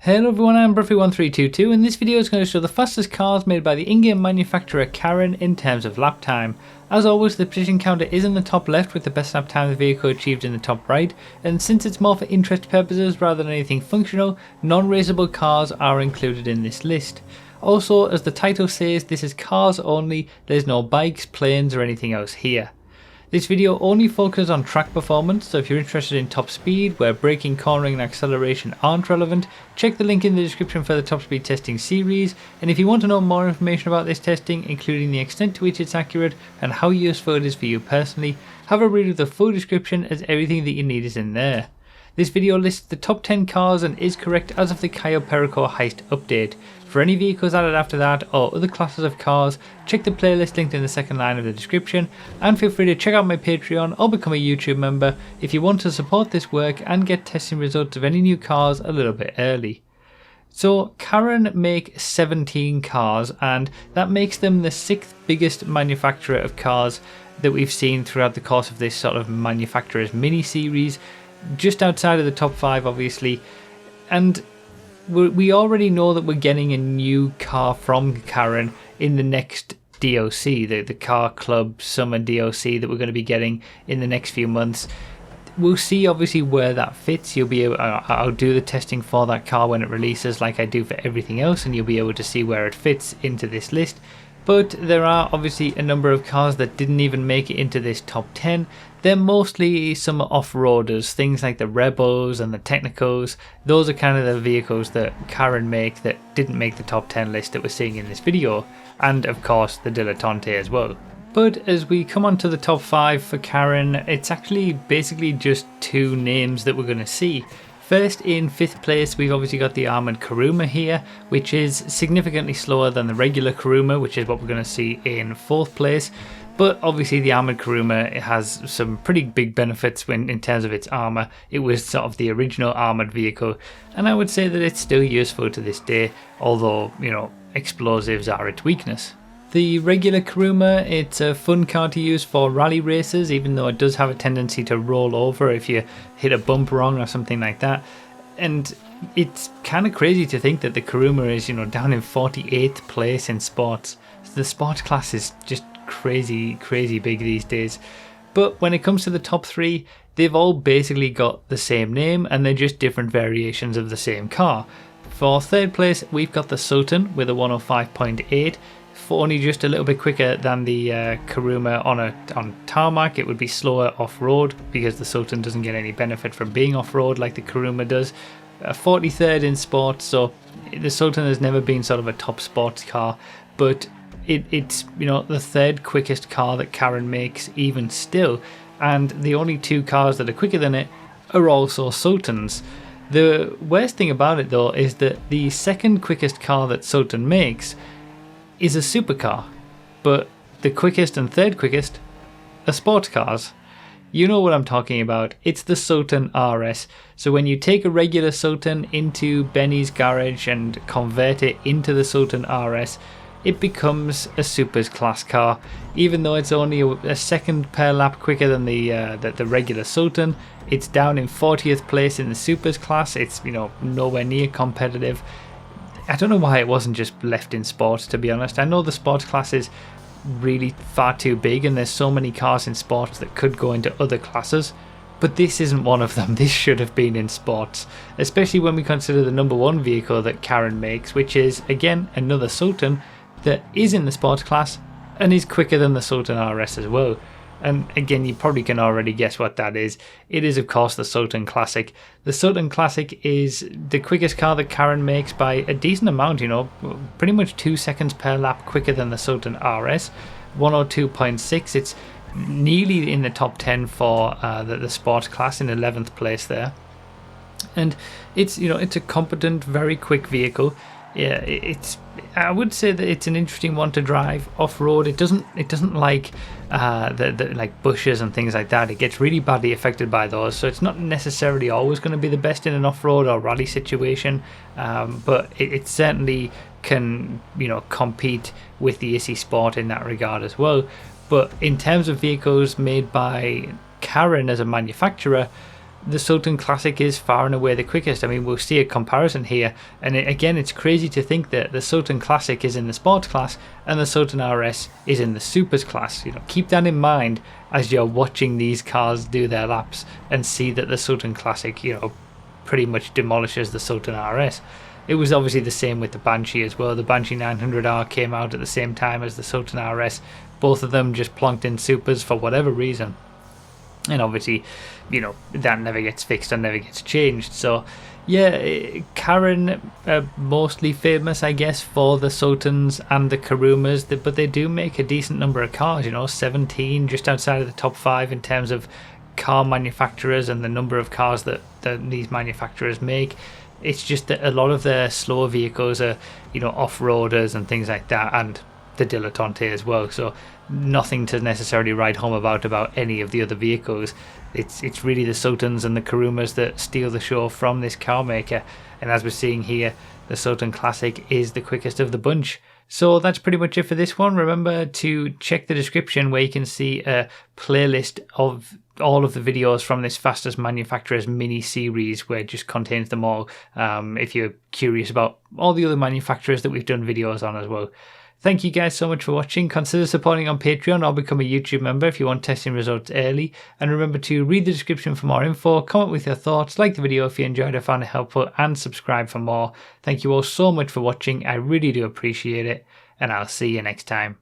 Hello everyone, I'm Bruffy1322 and this video is going to show the fastest cars made by the in-game manufacturer Karin in terms of lap time. As always, the position counter is in the top left with the best lap time of the vehicle achieved in the top right, and since it's more for interest purposes rather than anything functional, non-raceable cars are included in this list. Also, as the title says, this is cars only, there's no bikes, planes or anything else here. This video only focuses on track performance, so if you're interested in top speed, where braking, cornering and acceleration aren't relevant, check the link in the description for the top speed testing series, and if you want to know more information about this testing, including the extent to which it's accurate and how useful it is for you personally, have a read of the full description as everything that you need is in there. This video lists the top 10 cars and is correct as of the Cayo Perico heist update. For any vehicles added after that or other classes of cars, check the playlist linked in the second line of the description, and feel free to check out my Patreon or become a YouTube member if you want to support this work and get testing results of any new cars a little bit early. So Karin make 17 cars, and that makes them the 6th biggest manufacturer of cars that we've seen throughout the course of this sort of manufacturer's mini series, just outside of the top 5 obviously. And we already know that we're getting a new car from Karin in the next DLC, the Car Club Summer DLC that we're going to be getting in the next few months. We'll see obviously where that fits. You'll be able, I'll do the testing for that car when it releases like I do for everything else, and you'll be able to see where it fits into this list. But there are obviously a number of cars that didn't even make it into this top 10. They're mostly some off-roaders, things like the Rebels and the Technicals. Those are kind of the vehicles that Karin make that didn't make the top 10 list that we're seeing in this video. And of course the Dilettante as well. But as we come on to the top 5 for Karin, it's actually basically just 2 names that we're going to see. First, in 5th place, we've obviously got the armoured Kuruma here, which is significantly slower than the regular Kuruma, which is what we're going to see in 4th place. But obviously the armoured Kuruma has some pretty big benefits in terms of its armour. It was sort of the original armoured vehicle, and I would say that it's still useful to this day, although, you know, explosives are its weakness. The regular Kuruma, it's a fun car to use for rally races, even though it does have a tendency to roll over if you hit a bump wrong or something like that. And it's kind of crazy to think that the Kuruma is, you know, down in 48th place in sports. The sports class is just crazy big these days. But when it comes to the top 3, they've all basically got the same name and they're just different variations of the same car. For 3rd place, we've got the Sultan with a 105.8. Only just a little bit quicker than the Kuruma on tarmac. It would be slower off-road because the Sultan doesn't get any benefit from being off-road like the Kuruma does. 43rd in sports, so the Sultan has never been sort of a top sports car, but it's, you know, the 3rd quickest car that Karin makes even still, and the only 2 cars that are quicker than it are also Sultans. The worst thing about it though is that the 2nd quickest car that Sultan makes is a supercar, but the quickest and 3rd quickest are sports cars. You know what I'm talking about. It's the Sultan RS. So when you take a regular Sultan into Benny's garage and convert it into the Sultan RS, it becomes a supers class car. Even though it's only a second per lap quicker than the regular Sultan, it's down in 40th place in the supers class. It's, you know, nowhere near competitive. I don't know why it wasn't just left in sports, to be honest. I know the sports class is really far too big and there's so many cars in sports that could go into other classes, but this isn't one of them. This should have been in sports, especially when we consider the number 1 vehicle that Karin makes, which is again another Sultan that is in the sports class and is quicker than the Sultan RS as well. And again, you probably can already guess what that is. It is of course the Sultan Classic. The Sultan Classic is the quickest car that Karin makes by a decent amount, you know, pretty much 2 seconds per lap quicker than the Sultan RS, 102.6. It's nearly in the top 10 for the sports class, in 11th place there. And it's, you know, it's a competent, very quick vehicle. Yeah, I would say that it's an interesting one to drive off-road. It doesn't like the like bushes and things like that. It gets really badly affected by those, so it's not necessarily always going to be the best in an off-road or rally situation, but it certainly can, you know, compete with the Issy Sport in that regard as well. But in terms of vehicles made by Karin as a manufacturer, the Sultan Classic is far and away the quickest. I mean, we'll see a comparison here, and again, it's crazy to think that the Sultan Classic is in the sports class and the Sultan RS is in the supers class. You know, keep that in mind as you're watching these cars do their laps and see that the Sultan Classic, you know, pretty much demolishes the Sultan RS. It was obviously the same with the Banshee as well. The Banshee 900R came out at the same time as the Sultan RS. Both of them just plonked in supers for whatever reason. And obviously, you know, that never gets fixed and never gets changed. So, yeah, Karin mostly famous, I guess, for the Sultans and the Karumas, but they do make a decent number of cars, you know, 17, just outside of the top 5 in terms of car manufacturers and the number of cars that these manufacturers make. It's just that a lot of their slower vehicles are, you know, off-roaders and things like that, and the Dilettante as well, so nothing to necessarily write home about any of the other vehicles. It's really the Sultans and the Karumas that steal the show from this car maker, and as we're seeing here, the Sultan Classic is the quickest of the bunch. So that's pretty much it for this one. Remember to check the description where you can see a playlist of all of the videos from this Fastest Manufacturers mini series, where it just contains them all, if you're curious about all the other manufacturers that we've done videos on as well. Thank you guys so much for watching. Consider supporting on Patreon or become a YouTube member if you want testing results early. And remember to read the description for more info, comment with your thoughts, like the video if you enjoyed or found it helpful, and subscribe for more. Thank you all so much for watching. I really do appreciate it, and I'll see you next time.